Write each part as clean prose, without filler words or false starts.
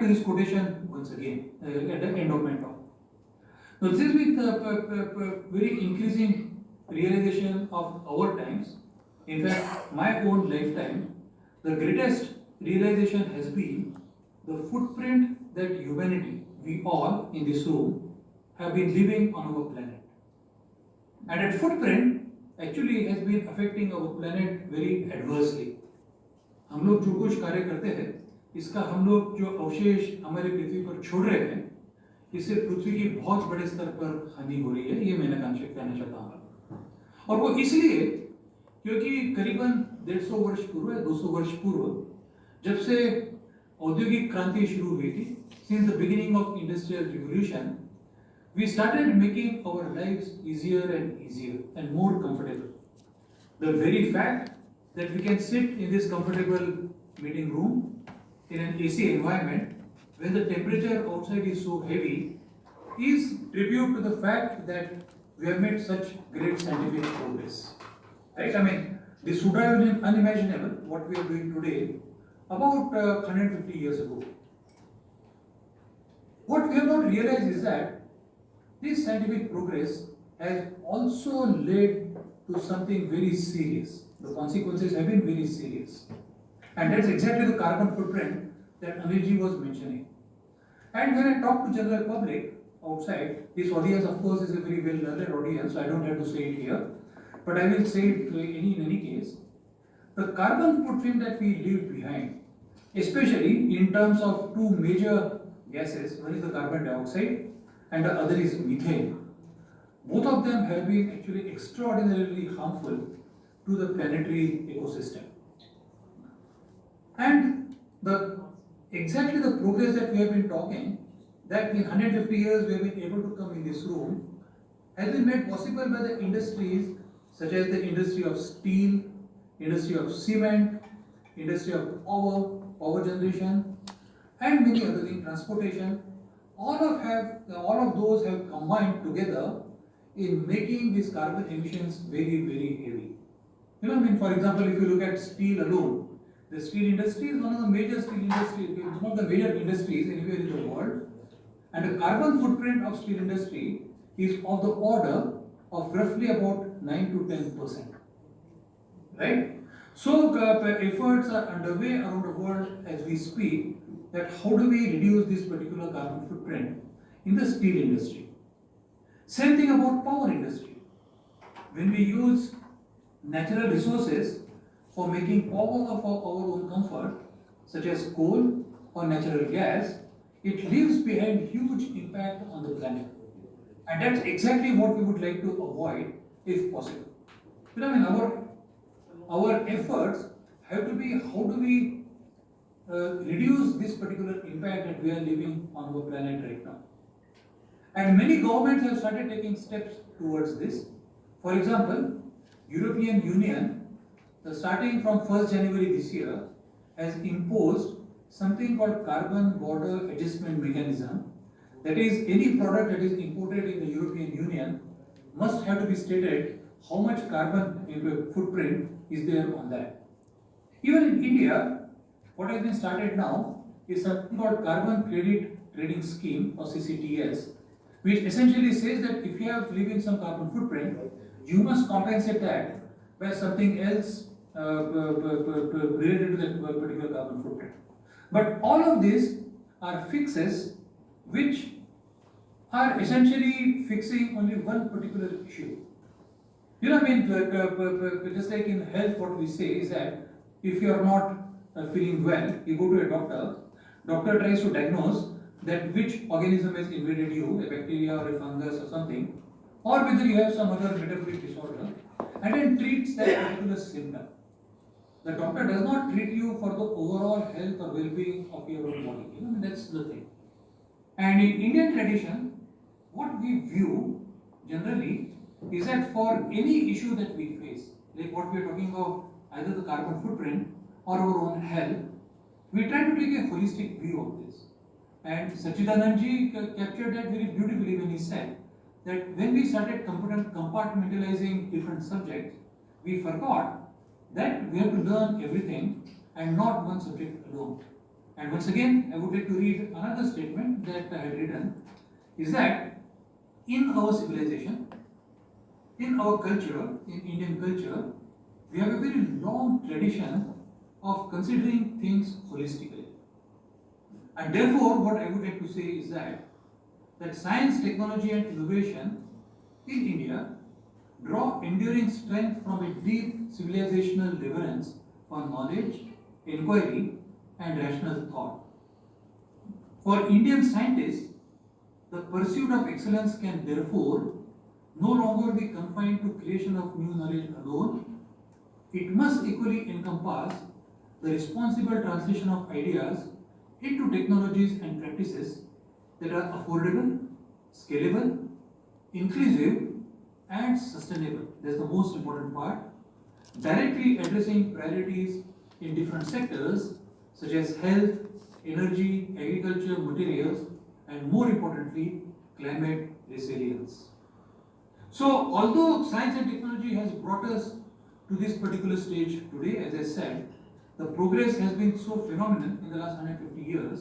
This quotation once again at the end of my talk. Now, this is with very increasing realization of our times. In fact, my own lifetime, the greatest realization has been the footprint that humanity, we all in this room, have been living on our planet. And that footprint actually has been affecting our planet very adversely. हम लोग जो कुछ कार्य करते हैं, इसका हम लोग जो अवशेष हमारे पृथ्वी पर छोड़ रहे हैं, इससे पृथ्वी की बहुत बड़े स्तर पर हानि हो रही है, ये मैं कहना चाहता हूँ। और वो इसलिए क्योंकि करीबन 150 वर्ष पूर्व या 200 वर्ष पूर्व जब से औद्योगिक क्रांति शुरू हुई थी, since the beginning of industrial revolution, we started making our lives easier and more comfortable. The very fact that we can sit in this comfortable meeting room in an AC environment when the temperature outside is so heavy is tribute to the fact that we have made such great scientific progress. Right? I mean, this would have been unimaginable what we are doing today about 150 years ago. What we have not realized is that this scientific progress has also led to something very serious. The consequences have been very serious. And that's exactly the carbon footprint that Anilji was mentioning. And when I talk to general public outside, this audience of course is a very well learned audience, so I don't have to say it here, but I will say it in any case. The carbon footprint that we leave behind, especially in terms of two major gases, one is the carbon dioxide and the other is methane. Both of them have been actually extraordinarily harmful to the planetary ecosystem. And exactly the progress that we have been talking, that in 150 years we have been able to come in this room, has been made possible by the industries such as the industry of steel, industry of cement, industry of power generation, and many other things, transportation. All of those have combined together in making these carbon emissions very, very heavy. You know, I mean, for example, if you look at steel alone, the steel industry is one of the major industries anywhere in the world, and the carbon footprint of steel industry is of the order of roughly about 9 to 10%. Right? So efforts are underway around the world as we speak that how do we reduce this particular carbon footprint in the steel industry. Same thing about power industry. When we use natural resources for making power of our own comfort, such as coal or natural gas, it leaves behind huge impact on the planet. And that's exactly what we would like to avoid if possible. You know, I mean, our efforts have to be how do we reduce this particular impact that we are living on our planet right now. And many governments have started taking steps towards this. For example, European Union, starting from 1st January this year, has imposed something called carbon border adjustment mechanism. That is, any product that is imported in the European Union must have to be stated how much carbon footprint is there on that. Even in India, what has been started now is something called Carbon Credit Trading Scheme or CCTS, which essentially says that if you have leaving some carbon footprint, you must compensate that by something else related to that particular carbon footprint. But all of these are fixes which are essentially fixing only one particular issue. You know, I mean, just like in health, what we say is that if you are not feeling well, you go to a doctor, doctor tries to diagnose that which organism has invaded you, a bacteria or a fungus or something, or whether you have some other metabolic disorder, and then treats that particular symptom. The doctor does not treat you for the overall health or well-being of your own body. You know, that's the thing. And in Indian tradition, what we view generally is that for any issue that we face, like what we are talking of, either the carbon footprint or our own health, we try to take a holistic view of this. And Sachidanandji captured that very beautifully when he said that when we started compartmentalizing different subjects, we forgot that we have to learn everything and not one subject alone. And once again, I would like to read another statement that I had written, is that in our civilization, in our culture, in Indian culture, we have a very long tradition of considering things holistically. And therefore, what I would like to say is that science, technology, and innovation in India draw enduring strength from a deep civilizational reverence for knowledge, inquiry, and rational thought. For Indian scientists, the pursuit of excellence can therefore no longer be confined to creation of new knowledge alone. It must equally encompass the responsible translation of ideas into technologies and practices that are affordable, scalable, inclusive, and sustainable. That's the most important part. Directly addressing priorities in different sectors such as health, energy, agriculture, materials, and more importantly, climate resilience. So, although science and technology has brought us to this particular stage today, as I said, the progress has been so phenomenal in the last 150 years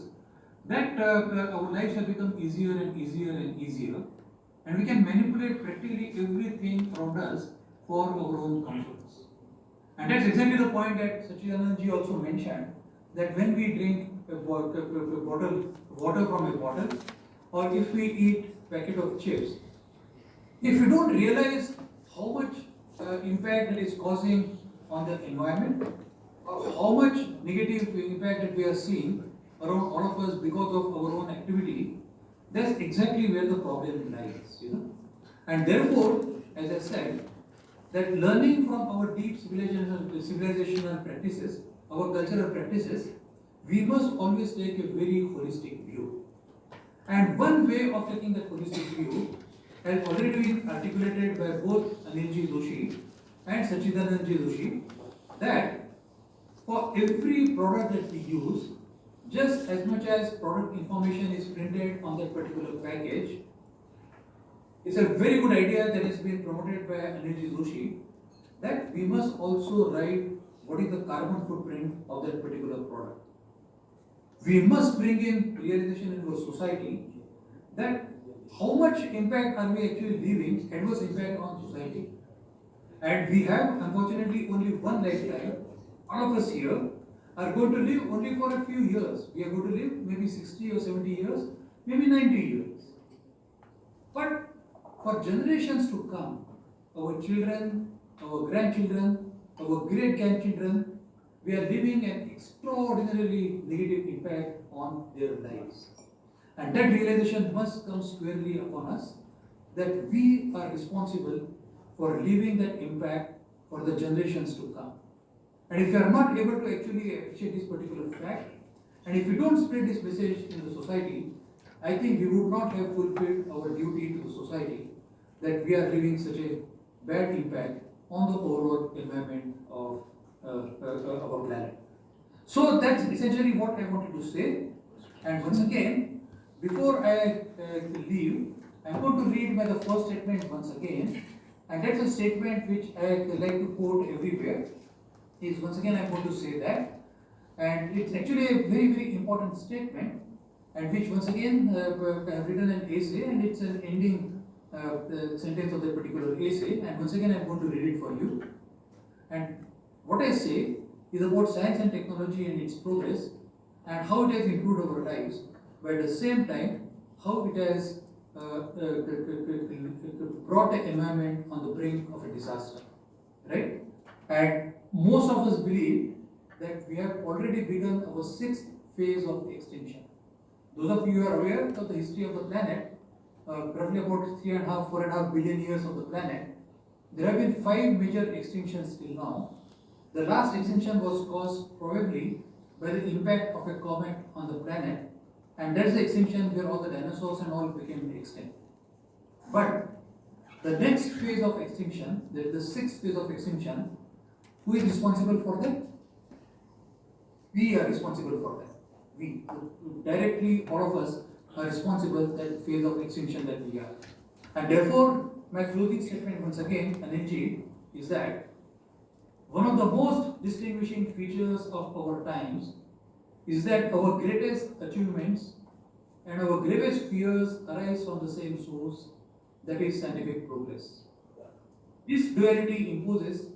that our lives have become easier and easier and easier, and we can manipulate practically everything around us for our own comforts. And that's exactly the point that Sachidanand also mentioned, that when we drink a bottle water from a bottle, or if we eat packet of chips, if you don't realize how much impact it is causing on the environment, how much negative impact that we are seeing around all of us because of our own activity, that's exactly where the problem lies. And therefore, as I said, that learning from our deep civilizational practices, our cultural practices, we must always take a very holistic view. And one way of taking that holistic view has already been articulated by both Anilji Joshi and Sachidanandji Joshi, that for every product that we use, just as much as product information is printed on that particular package, it's a very good idea that has been promoted by Anilji Joshi, that we must also write what is the carbon footprint of that particular product. We must bring in realization into a society that how much impact are we actually leaving, adverse impact on society. And we have unfortunately only one lifetime. All of us here are going to live only for a few years. We are going to live maybe 60 or 70 years, maybe 90 years. But for generations to come, our children, our grandchildren, our great grandchildren, we are leaving an extraordinarily negative impact on their lives. And that realization must come squarely upon us, that we are responsible for leaving that impact for the generations to come. And if you are not able to actually appreciate this particular fact, and if we don't spread this message in the society, I think we would not have fulfilled our duty to the society, that we are leaving such a bad impact on the overall environment of our planet. So that's essentially what I wanted to say. And once again, before I leave, I'm going to read the first statement once again. And that's a statement which I like to quote everywhere. Is once again I'm going to say that. And it's actually a very, very important statement, and which once again I have written an essay, and it's an ending sentence of that particular essay. And once again I'm going to read it for you. And what I say is about science and technology and its progress, and how it has improved our lives, but at the same time, how it has brought the environment on the brink of a disaster, right? And most of us believe that we have already begun our sixth phase of extinction. Those of you who are aware of the history of the planet, roughly about 3.5, 4.5 billion years of the planet, there have been 5 major extinctions till now. The last extinction was caused probably by the impact of a comet on the planet, and that's the extinction where all the dinosaurs and all became extinct. But the next phase of extinction, that is the sixth phase of extinction, who is responsible for that? We are responsible for that. We, directly, all of us are responsible for that phase of extinction that we are. And therefore, my closing statement once again, Anilji, is that one of the most distinguishing features of our times is that our greatest achievements and our gravest fears arise from the same source, that is scientific progress. This duality imposes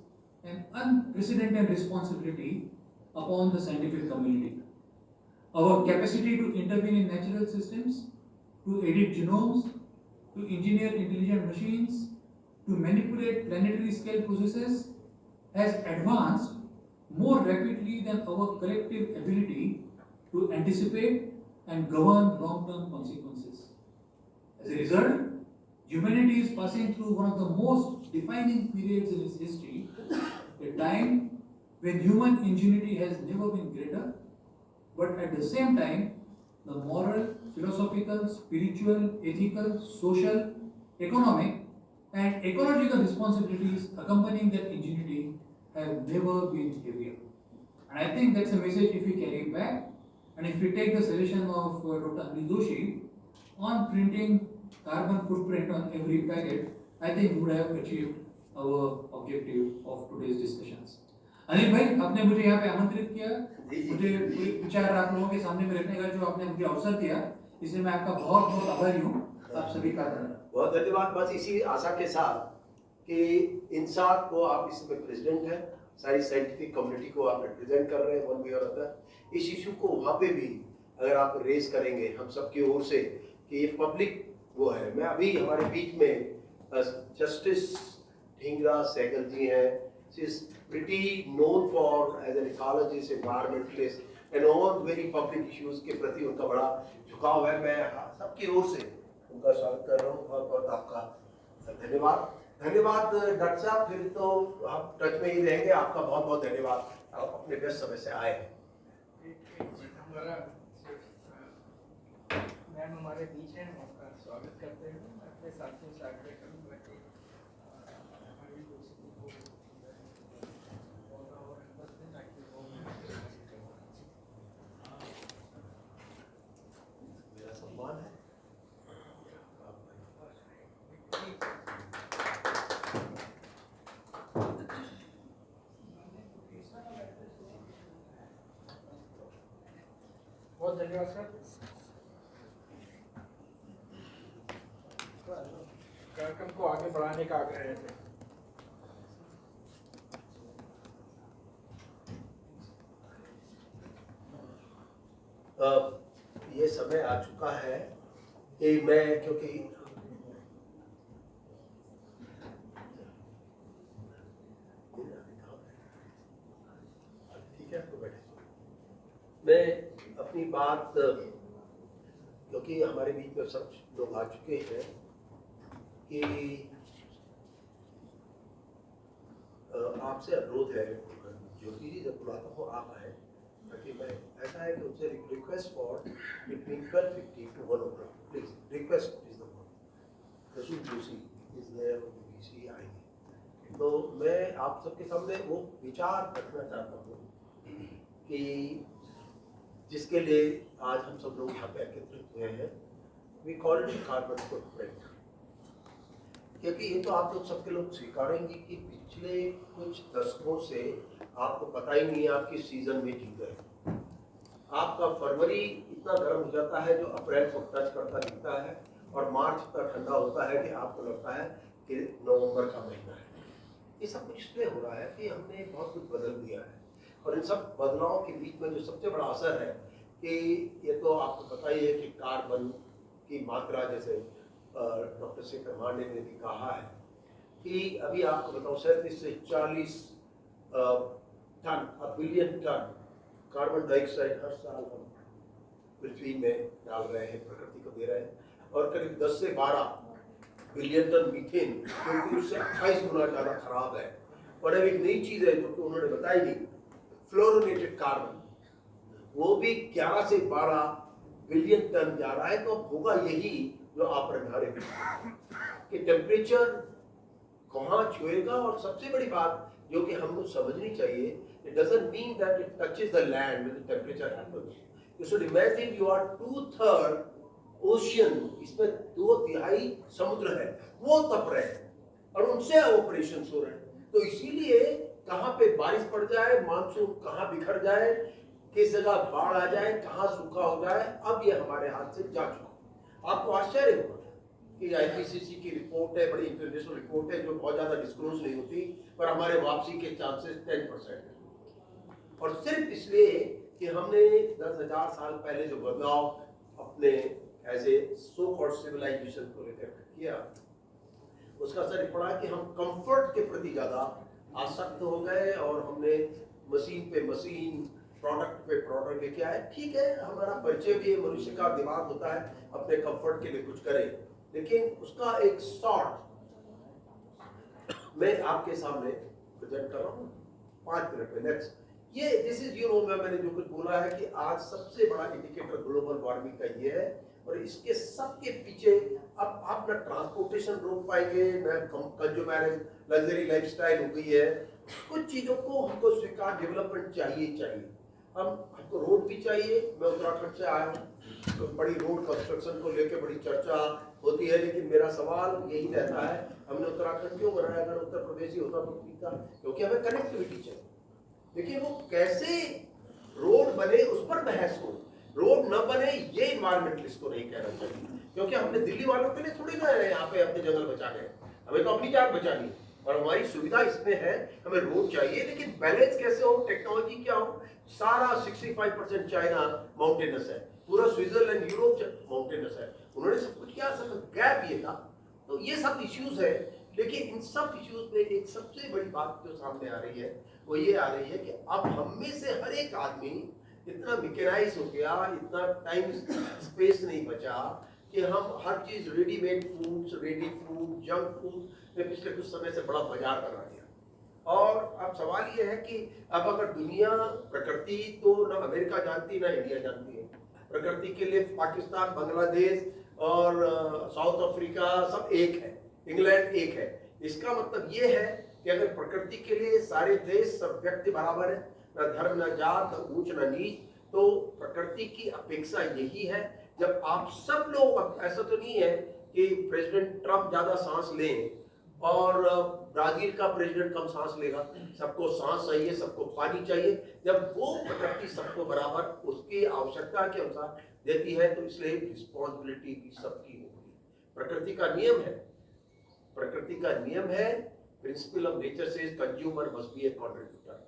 an unprecedented responsibility upon the scientific community. Our capacity to intervene in natural systems, to edit genomes, to engineer intelligent machines, to manipulate planetary scale processes has advanced more rapidly than our collective ability to anticipate and govern long-term consequences. As a result, humanity is passing through one of the most defining periods in its history, a time when human ingenuity has never been greater, but at the same time, the moral, philosophical, spiritual, ethical, social, economic, and ecological responsibilities accompanying that ingenuity have never been heavier. And I think that's a message if we carry it back, and if we take the suggestion of Dr. Anil Doshi on printing carbon footprint on every packet, I think we would have achieved our objective of today's discussions. Anil भाई, आपने मुझे यहाँ पे आमंत्रित किया, मुझे कोई विचार आप लोगों के सामने में रखने का जो आपने मुझे अवसर दिया, इसलिए मैं आपका बहुत बहुत आभारी हूँ। आप सभी का धन्यवाद। बहुत धन्यवाद। बस इसी आशा के साथ कि इंसान को आप इसमें प्रेसिडेंट हैं, सारी साइंटिफिक कम्युनिटी को आप रिप्रेजेंट कर रहे हैं वन वे और अदर। इस इशू को वहाँ पे भी अगर आप रेज करेंगे हम सबकी ओर से कि ये पब्लिक वो है। मैं अभी हमारे बीच में जस्टिस ढींगरा सहगल जी हैं। She is pretty known for as an ecologist, environmentalist, and all very public issues के प्रति उनका बड़ा झुकाव है। मैं सबकी ओर से उनका स्वागत कर रहा हूँ। बहुत बहुत आपका धन्यवाद। धन्यवाद डॉक्टर साहब, फिर तो आप टच में ही रहेंगे। आपका बहुत बहुत धन्यवाद, आप अपने व्यस्त समय से आए हैं। मैम हमारे बीच हैं, आपका स्वागत करते हैं। अपने साथियों से आग्रह करूँगा कि हमारी दोस्ती को और मेरा सम्मान है। बहुत धन्यवाद सर। कार्यक्रम को आगे बढ़ाने का आग्रह है। ये समय आ चुका है कि मैं, क्योंकि ठीक है तो बैठे, मैं अपनी बात, क्योंकि हमारे बीच में सब लोग आ चुके हैं, कि आपसे अनुरोध है, ज्योति जी जब बुलाता हूँ आप आए, ताकि मैं ऐसा है कि उनसे request for between 12:50 to 1 o'clock, please request is the one. रसूल जोशी इज देयर, बीसी आएंगे, तो मैं आप सबके सामने वो विचार रखना चाहता हूँ कि जिसके लिए आज हम सब लोग यहाँ पे एकत्रित हुए हैं। We call it carbon footprint, क्योंकि ये तो आप लोग सबके लोग स्वीकारेंगे कि पिछले कुछ दशकों से आपको पता ही नहीं है आप किस सीजन में जी रहे। आपका फरवरी इतना गर्म हो जाता है जो अप्रैल को टच करता दिखता है, और मार्च इतना ठंडा होता है कि आपको लगता है कि नवंबर का महीना है। ये सब कुछ इसलिए हो रहा है कि हमने बहुत कुछ बदल दिया है, और इन सब बदलावों के बीच में जो सबसे बड़ा असर है कि ये तो आपको पता ही है कि कार्बन की मात्रा, जैसे डॉक्टर शेखर मांडे ने भी कहा है कि अभी आपको बताऊं 37 से 40 ton, billion ton carbon dioxide हर साल हम पृथ्वी में डाल रहे हैं, प्रकृति को दे रहे हैं, और करीब 10 से 12 बिलियन टन मीथेन, क्योंकि उससे 28 गुना ज़्यादा खराब है। और अब एक नई चीज़ है जो कि उन्होंने बताई नहीं, फ्लोरोनेटेड कार्बन, वो भी 11 से 12 बिलियन टन जा रहा है। तो होगा यही जो आप रहे कि टेम्परेचर कहाँ छुएगा। और सबसे बड़ी बात जो कि हमको समझनी चाहिए, it doesn't mean that it touches the land when the temperature happens. You should imagine you are 2/3 ocean, इसमें 2/3 समुद्र है, वो तप रहे हैं और उनसे ऑपरेशन हो रहे हैं। तो इसीलिए कहाँ पे बारिश पड़ जाए, मानसून कहाँ बिखर जाए, किस जगह बाढ़ आ जाए, कहाँ सूखा हो जाए, अब ये हमारे हाथ से जा चुका। आपको आश्चर्य होगा कि आईपीसीसी की रिपोर्ट है, बड़ी इंटरनेशनल रिपोर्ट है, जो बहुत ज्यादा डिस्क्लोज नहीं होती, पर हमारे वापसी के चांसेस 10% है। और सिर्फ इसलिए कि हमने 10,000 साल पहले जो बदलाव अपने as a so called civilisation को लेकर किया, उसका असर पड़ा कि हम कंफर्ट के प्रति ज्यादा आसक्त हो गए और हमने मशीन पे मशीन, प्रोडक्ट पे प्रोडक्ट लेके आए। ठीक है, हमारा परिचय भी मनुष्य का दिमाग होता है अपने कंफर्ट के लिए कुछ करे, लेकिन उसका एक शॉर्ट मैं आपके सामने प्रेजेंट कर रहा हूँ 5 मिनट में। नेक्स्ट, ये दिस इज मैंने जो कुछ बोला है कि आज सबसे बड़ा इंडिकेटर ग्लोबल वार्मिंग का ये है, और इसके सबके पीछे अब आप ना ट्रांसपोर्टेशन रोक पाएंगे, ना कंज्यूमर लग्जरी लाइफस्टाइल हो गई है। कुछ चीजों को हमको स्वीकार, डेवलपमेंट चाहिए। हमको रोड भी चाहिए। मैं उत्तराखंड से आया हूँ, तो बड़ी रोड कंस्ट्रक्शन को लेकर बड़ी चर्चा होती है, लेकिन मेरा सवाल यही रहता है, हमने उत्तराखंड क्यों बनाया? अगर उत्तर प्रदेश ही होता तो ठीक था, क्योंकि हमें कनेक्टिविटी चाहिए। देखिए, वो कैसे रोड बने उस पर बहस हो, रोड न बने ये इन्वायरमेंटलिस्ट को नहीं कहना चाहिए, क्योंकि हमने दिल्ली वालों के लिए थोड़ी ना यहाँ पे अपने जंगल बचाने हैं, हमें तो अपनी जान बचानी है, और हमारी सुविधा इसमें है, हमें रोड चाहिए। लेकिन बैलेंस कैसे हो, टेक्नोलॉजी क्या हो? सारा 65% चाइना माउंटेनस है, पूरा स्विट्जरलैंड यूरोप माउंटेनस है, उन्होंने सब कुछ किया, सब गैप ये था। तो ये सब इश्यूज है, लेकिन इन सब इश्यूज में एक सबसे बड़ी बात जो सामने आ रही है वो ये आ रही है कि अब हम में से हर एक आदमी इतना मिकेनाइज हो गया, इतना टाइम स्पेस नहीं बचा कि हम हर चीज readymade foods, ready food, junk food में पिछले कुछ समय से बड़ा बाजार बना दिया। और अब सवाल ये है कि अब अगर दुनिया, प्रकृति तो ना अमेरिका जानती ना इंडिया जानती है, प्रकृति के लिए पाकिस्तान, बांग्लादेश और साउथ अफ्रीका सब एक है, इंग्लैंड एक है। इसका मतलब ये है कि अगर प्रकृति के लिए सारे देश, सब व्यक्ति बराबर है, न धर्म, न जात, न ऊंच, न नीच, तो प्रकृति की अपेक्षा यही है जब आप सब लोग, ऐसा तो नहीं है कि प्रेसिडेंट ट्रम्प ज्यादा सांस लें और ब्राजील का प्रेसिडेंट कम सांस लेगा, सबको सांस चाहिए, सबको पानी चाहिए। जब वो प्रकृति सबको बराबर उसकी आवश्यकता के अनुसार देती है, तो इसलिए रिस्पॉन्सिबिलिटी भी सबकी होगी। प्रकृति का नियम है, प्रकृति का नियम है, principle of nature says consumer must be A contributor.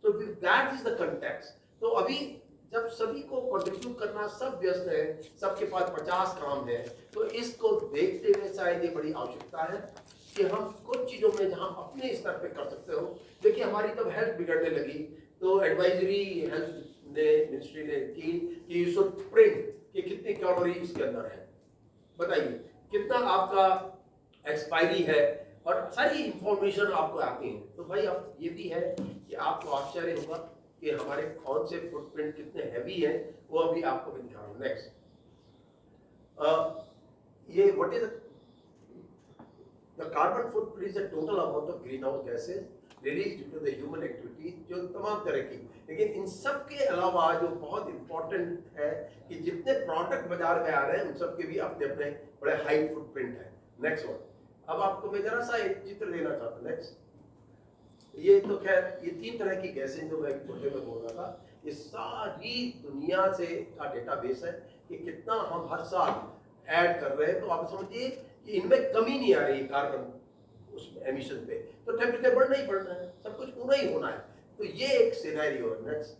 So that is the context. तो अभी जब सभी को कंट्रीब्यूट करना, सब व्यस्त है, सबके पास 50 काम है, तो इसको देखते हुए शायद ये बड़ी आवश्यकता है कि हम कुछ चीजों में जहां अपने स्तर पे कर सकते हो। देखिए, हमारी तब हेल्थ बिगड़ने लगी तो एडवाइजरी हेल्थ ने, मिनिस्ट्री ने की कि यू शुड प्रिंट कि कितनी कैलोरी इसके अंदर है, बताइए कितना आपका एक्सपायरी है, और सारी इंफॉर्मेशन आपको आती है। तो भाई अब ये भी है कि आपको आश्चर्य होगा कि हमारे कौन से फुटप्रिंट कितने हैवी है, वो अभी आपको मैं दिखा रहा हूँ। नेक्स्ट, ये what is the carbon footprint is the total amount of green house gases release due to the human activity, जो तमाम तरह की। लेकिन इन सब के अलावा जो बहुत इंपॉर्टेंट है कि जितने प्रोडक्ट बाजार में आ रहे हैं उन सब के भी अपने अपने बड़े हाई फुटप्रिंट है। नेक्स्ट वन, अब आपको मैं जरा सा एक चित्र देना चाहता हूँ। नेक्स्ट, ये तो खैर ये 3 तरह की गैसें जो मैं छोटे में बोल रहा था, ये सारी दुनिया से का डेटाबेस है कि कितना हम हर साल ऐड कर रहे हैं। तो आप समझिए कि इनमें कमी नहीं आ रही कार्बन उसमें एमिशन पे, तो टेम्परेचर बढ़ना ही बढ़ना है, सब कुछ पूरा ही होना है। तो ये एक सिनेरियो है। नेक्स्ट,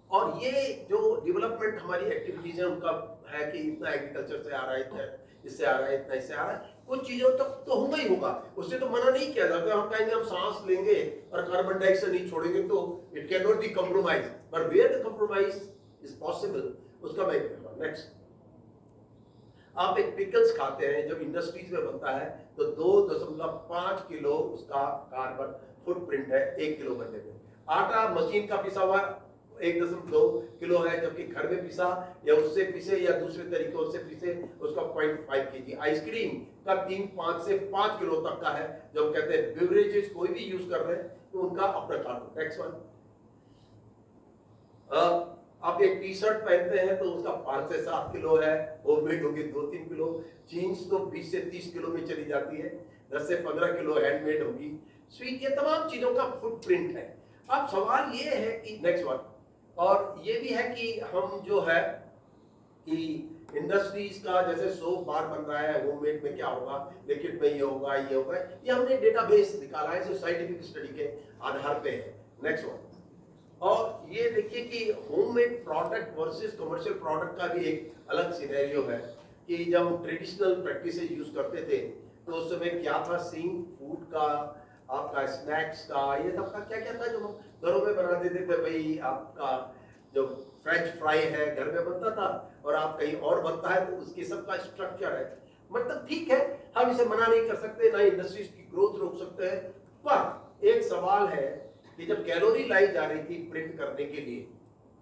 और ये जो डेवलपमेंट हमारी एक्टिविटीज है उनका है कि इतना एग्रीकल्चर से आ रहा है, इतना इससे आ रहा है, इतना इससे आ रहा है, कुछ चीजों तक तो होगा ही होगा, उससे तो मना नहीं किया जाता। हम कहेंगे हम सांस लेंगे और कार्बन डाइऑक्साइड नहीं छोड़ेंगे तो it can not be compromise, but where the compromise is possible, उसका मैं कहूँगा। नेक्स्ट, आप एक पिकल्स खाते हैं, जब इंडस्ट्रीज में बनता है तो 2.5 किलो उसका कार्बन फुटप्रिंट है 1 किलो बनने में। आटा मशीन का पिसा हुआ 1.2 किलो है, जबकि घर में पिसा या उससे पिसे या दूसरे तरीकों से पिसे उसका 0.5 kg। आइसक्रीम का 3-5 से 5 किलो तक का है, जो हम कहते हैं बेवरेजेस कोई भी यूज कर रहे हैं तो उनका अपना कार्बन। नेक्स्ट वन, आप एक टी शर्ट पहनते हैं तो उसका 5 से 7 किलो है, होममेड होगी 2-3 किलो, जीन्स तो 20 से 30 किलो में चली जाती है, 10 से 15 किलो हैंडमेड होगी, स्वीट, ये तमाम चीजों का फुटप्रिंट है। अब सवाल ये है कि नेक्स्ट वन, और ये भी है कि हम जो है कि इंडस्ट्रीज का जैसे सोप बार बन रहा है, होममेड में क्या होगा, लिक्विड में ये होगा, ये हमने डेटाबेस निकाला है जो साइंटिफिक स्टडी के आधार पे है। नेक्स्ट वन, और ये देखिए कि homemade product versus commercial product का भी एक अलग सिनेरियो है कि जब हम ट्रेडिशनल प्रैक्टिसेस यूज करते थे तो उस समय क्या था, सीन फूड का, आपका स्नैक्स का, ये सब का क्या क्या था जो हम घरों में बना देते थे। भाई आपका जो फ्रेंच फ्राई है घर में बनता था और आप कहीं और बनता है तो उसकी सबका स्ट्रक्चर है। मतलब ठीक है, हम इसे मना नहीं कर सकते, ना इंडस्ट्रीज की ग्रोथ रोक सकते हैं, पर एक सवाल है कि जब कैलोरी लाई जा रही थी प्रिंट करने के लिए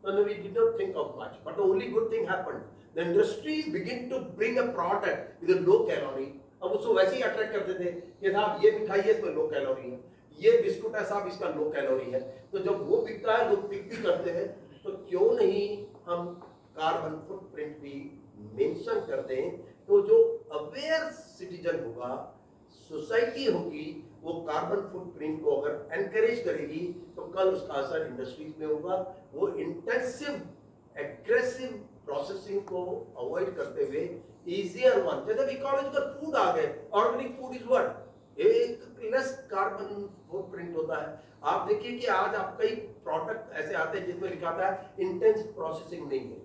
तो we did not think of much, but the only good thing happened, the industries begin to bring a product with a low calorie। अब उसको वैसे ही अट्रैक्ट करते थे कि साहब ये मिठाई है इसमें लो कैलोरी है, ये बिस्कुट है साहब इसका लो कैलोरी है। तो जब वो बिकता है लोग पिक भी करते हैं, तो क्यों नहीं हम कार्बन फुटप्रिंट भी मेंशन कर दें। तो जो अवेयर सिटीजन होगा, सोसाइटी होगी, वो कार्बन फुटप्रिंट को अगर एनकरेज करेगी तो कल उसका असर इंडस्ट्रीज में होगा। वो इंटेंसिव एग्रेसिव प्रोसेसिंग को अवॉइड करते हुए इजियर वन, जैसे इकोलॉजिकल फूड आ गए, ऑर्गेनिक फूड इज व्हाट एक लेस कार्बन फुटप्रिंट होता है। आप देखिए कि आज आप कई प्रोडक्ट ऐसे आते हैं जिसमें लिखा था इंटेंस प्रोसेसिंग नहीं है,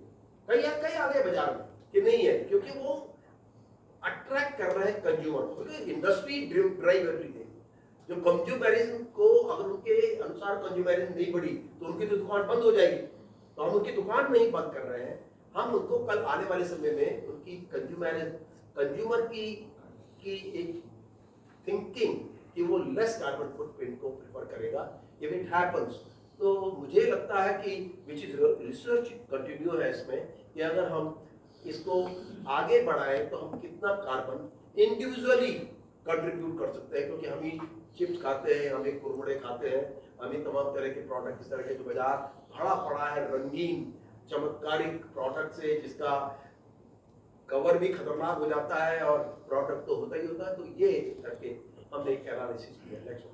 कई आ गए बाजार में कि नहीं है, क्योंकि वो अट्रैक्ट कर रहे हैं कंज्यूमर, क्योंकि इंडस्ट्री ड्राइव एवरीथिंग। जो कंज्यूमरिज्म को अगर उनके अनुसार कंज्यूमरिज्म नहीं बढ़ी तो उनकी तो दुकान बंद हो जाएगी। तो हम उनकी दुकान नहीं बंद कर रहे हैं, हम उनको कल आने वाले समय में उनकी कंज्यूमर की एक थिंकिंग कि वो लेस कार्बन फुटप्रिंट को प्रेफर करेगा इफ इट हैपेंस। तो मुझे लगता है कि विच इज रिसर्च कंटिन्यू है इसमें कि अगर हम इसको आगे बढ़ाएं तो हम कितना कार्बन इंडिविजुअली कंट्रीब्यूट कर सकते हैं, क्योंकि हम ही चिप्स खाते हैं, हम ही कुरमुरे खाते हैं, हम ही तमाम तरह के प्रोडक्ट इस तरह के जो बाजार भरा पड़ा है रंगीन चमत्कारिक प्रोडक्ट से, जिसका कवर भी खतरनाक हो जाता है और प्रोडक्ट तो होता ही होता है। तो ये करके हमने एक एनालिसिस किया। नेक्स्ट,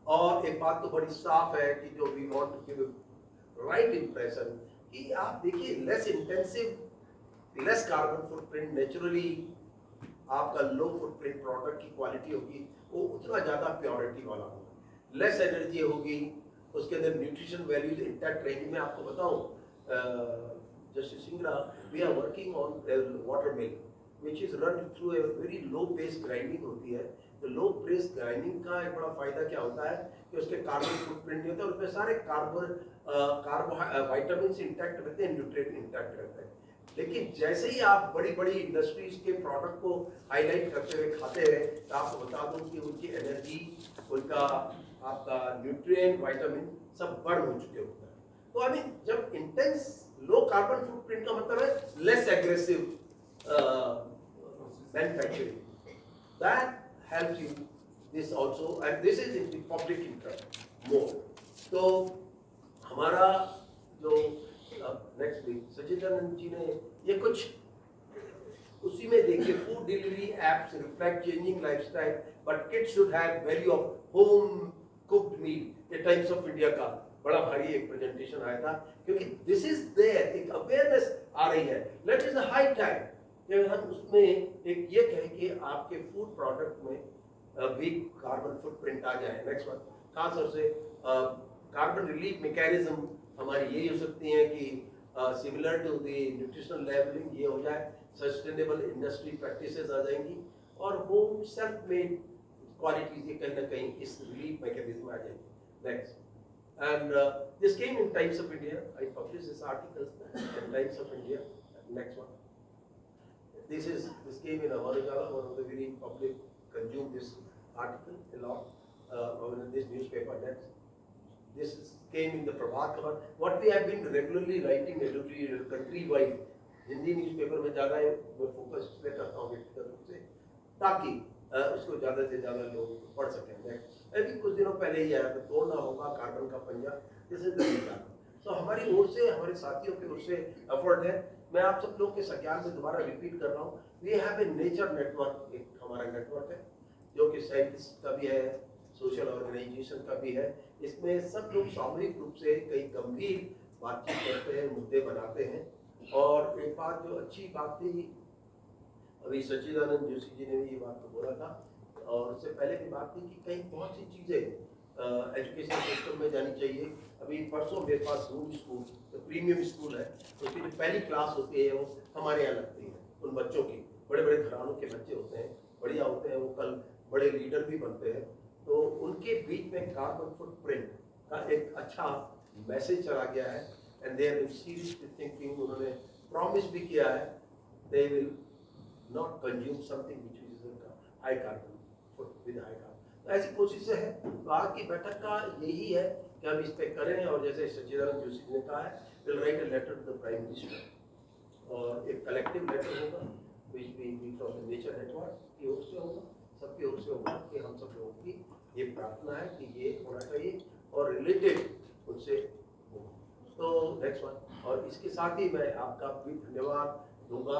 और एक बात तो बड़ी साफ है कि जो we want to give right impression कि आप देखिए less intensive less carbon footprint, naturally आपका लो फुटप्रिंट प्रोडक्ट की क्वालिटी होगी, वो उतना ज़्यादा प्योरिटी वाला होगा, लेस एनर्जी होगी, उसके अंदर न्यूट्रिशन वैल्यूज इंटैक्ट रहेंगी। मैं आपको बताऊं जस्ट सिंगरा we are working on water milk which is run through a very low pace grinding होती है। तो लो पेस ग्राइंडिंग का एक बड़ा फायदा क्या होता है कि उसके कार्बन फुटप्रिंट नहीं होता, उसमें सारे वाइटामिन इंटैक्ट रहते हैं, न्यूट्रिएंट इंटैक्ट रहते हैं। लेकिन जैसे ही आप बड़ी बड़ी इंडस्ट्रीज के प्रोडक्ट को हाईलाइट करते हुए खाते हैं तो आपको बता दूं कि उनकी एनर्जी, उनका आपका न्यूट्रिएंट, विटामिन सब बर्न हो चुके होते हैं। तो आई मीन जब इंटेंस लो कार्बन फुटप्रिंट का मतलब है less aggressive manufacturing, that helps you this also and this is in the public interest more. तो हमारा जो नेक्स्ट वीक सचिदानंद जी ने ये कुछ उसी में देखिए, food delivery apps reflect changing lifestyle but kids should have value of home cooked meal. ये टाइम्स ऑफ इंडिया का बड़ा भारी एक प्रेजेंटेशन आया था, क्योंकि दिस इज देयर, एक अवेयरनेस आ रही है। Let is a high time कि हम उसमें एक ये कहें कि आपके फूड प्रोडक्ट में भी कार्बन फुटप्रिंट आ जाए। नेक्स्ट वन, खासतौर से कार्बन रिलीफ मैकेनिज्म हमारी यही हो सकती है कि similar to the nutritional labelling ये हो जाए, सस्टेनेबल इंडस्ट्री प्रैक्टिसेस आ जाएंगी और होम सेल्फ मेड क्वालिटीज ये कहीं ना कहीं इस रिलीफ मैकेनिज्म आ जाएगी। Next, and this came in Times of India. I published this article in Times of India. Next one, this came in Amar Ujala, one of the very public consumed this article a lot in this newspaper. Next, this came in the Prabhat Khabar. What we have been regularly writing country-wide, Hindi newspaper में ज़्यादा मैं focus इसलिए करता हूँ व्यक्तिगत रूप से ताकि उसको ज़्यादा से ज़्यादा लोग पढ़ सकें। अभी कुछ दिनों पहले ही आया तो तोड़ना होगा कार्बन का पंजा, दिस इज द कार्बन। तो हमारी ओर से, हमारे साथियों की ओर से एफर्ट है। मैं आप सब लोग के संज्ञान में दोबारा रिपीट कर रहा हूँ, we have a nature network, एक हमारा नेटवर्क है जो कि साइंटिस्ट का भी है, सोशल ऑर्गेनाइजेशन का भी है। इसमें सब लोग सामूहिक रूप से कई गंभीर बातचीत करते हैं, मुद्दे बनाते हैं। और एक बात जो अच्छी बात थी, अभी सच्चिदानंद जोशी जी ने भी ये बात तो बोला था, और उससे पहले भी बात थी कि कहीं बहुत सी चीज़ें एजुकेशन सिस्टम में जानी चाहिए। अभी परसों मेरे पास जूम स्कूल, तो प्रीमियम स्कूल है, उसकी जो पहली क्लास होती है वो हमारे यहाँ लगती है। उन बच्चों की, बड़े बड़े घरानों के बच्चे होते हैं, बढ़िया होते हैं, वो कल बड़े लीडर भी बनते हैं। तो उनके बीच में कार्बन फुटप्रिंट का एक अच्छा मैसेज चला गया है। And they have been seriously thinking, उन्होंने प्रॉमिस भी किया है, they will not consume something which is high carbon foot with high carbon. तो ऐसी कोशिशें हैं। तो आज की बैठक का यही है कि हम इस पे करें, और जैसे सच्चिदानंद जोशी ने कहा है, will write a letter to the prime minister, और एक कलेक्टिव लेटर होगा which be from the nature network की ओर से होगा, सबकी ओर से होगा कि हम सब लोगों की ये प्रार्थना है कि ये होना चाहिए और रिलेटेड उनसे हो। तो नेक्स्ट वन, और इसके साथ ही मैं आपका भी धन्यवाद दूंगा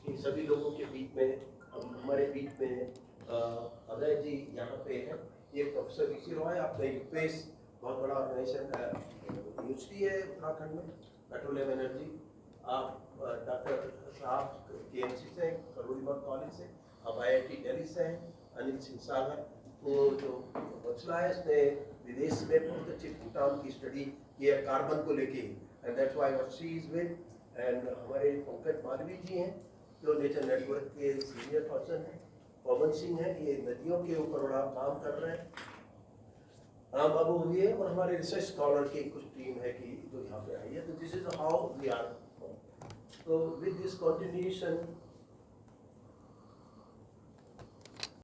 कि सभी लोगों के बीच में, हमारे बीच में अभय जी यहाँ पे हैं, ये प्रोफेसर वीसी रॉय, आपने यूपीएस बहुत बड़ा ऑर्गेनाइजेशन यूनिवर्सिटी है उत्तराखंड में, पेट्रोलियम एनर्जी। आप डॉक्टर साहब केएमसी से, करोलीबाग कॉलेज से, आप आईआईटी दिल्ली से हैं। अनिल सिंह सागर, वो जो बचला है, इसने विदेश में बहुत अच्छी भूटान की स्टडी की है कार्बन को लेके, and that's why what she is with. And हमारे पंकज मालवीय जी हैं जो नेचर नेटवर्क के सीनियर पर्सन हैं। पवन सिंह है, ये नदियों के ऊपर बड़ा काम कर रहे हैं। राम बाबू भी है, और हमारे रिसर्च स्कॉलर की कुछ टीम है कि जो यहाँ पे आई है। तो this is how we are. So with this continuation